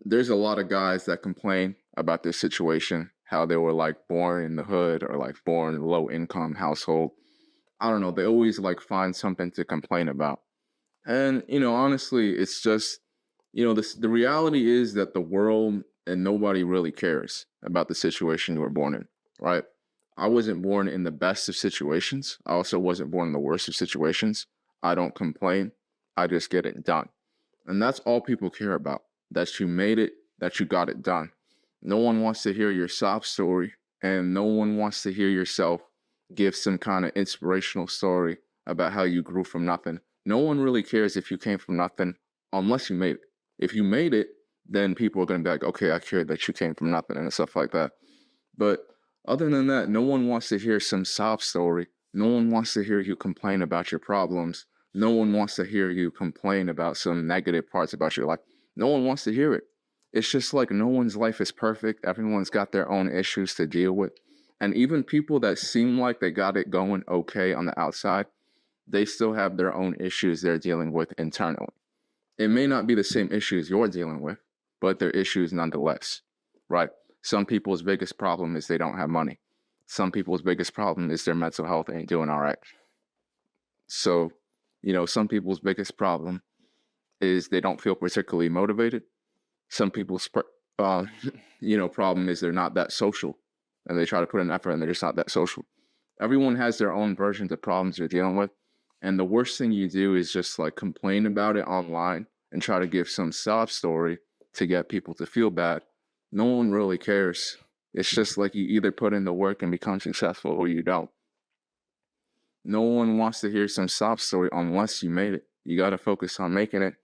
there's a lot of guys that complain about this situation, how they were like born in the hood or like born in a low income household. I don't know. They always like find something to complain about. And, honestly, it's just, the reality is that the world and nobody really cares about the situation you were born in, right? I wasn't born in the best of situations. I also wasn't born in the worst of situations. I don't complain. I just get it done. And that's all people care about, that you made it, that you got it done. No one wants to hear your sob story, and no one wants to hear yourself give some kind of inspirational story about how you grew from nothing. No one really cares if you came from nothing unless you made it. If you made it, then people are going to be like, okay, I care that you came from nothing and stuff like that. But other than that, no one wants to hear some sob story. No one wants to hear you complain about your problems. No one wants to hear you complain about some negative parts about your life. No one wants to hear it. It's just like no one's life is perfect. Everyone's got their own issues to deal with. And even people that seem like they got it going okay on the outside, they still have their own issues they're dealing with internally. It may not be the same issues you're dealing with, but they're issues nonetheless, right? Some people's biggest problem is they don't have money. Some people's biggest problem is their mental health ain't doing all right. So, some people's biggest problem is they don't feel particularly motivated. Some people's, uh, problem is they're not that social and they try to put in effort and they're just not that social. Everyone has their own versions of problems they're dealing with. And the worst thing you do is just like complain about it online and try to give some sob story to get people to feel bad. No one really cares. It's just like you either put in the work and become successful or you don't. No one wants to hear some sob story unless you made it. You got to focus on making it.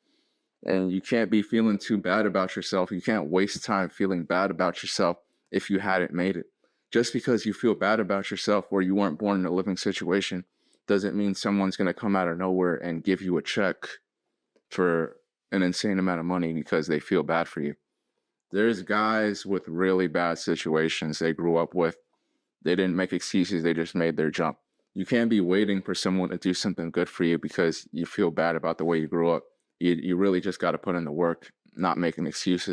And you can't be feeling too bad about yourself. You can't waste time feeling bad about yourself if you hadn't made it. Just because you feel bad about yourself or you weren't born in a living situation doesn't mean someone's going to come out of nowhere and give you a check for an insane amount of money because they feel bad for you. There's guys with really bad situations they grew up with. They didn't make excuses, they just made their jump. You can't be waiting for someone to do something good for you because you feel bad about the way you grew up. You really just got to put in the work, not making excuses.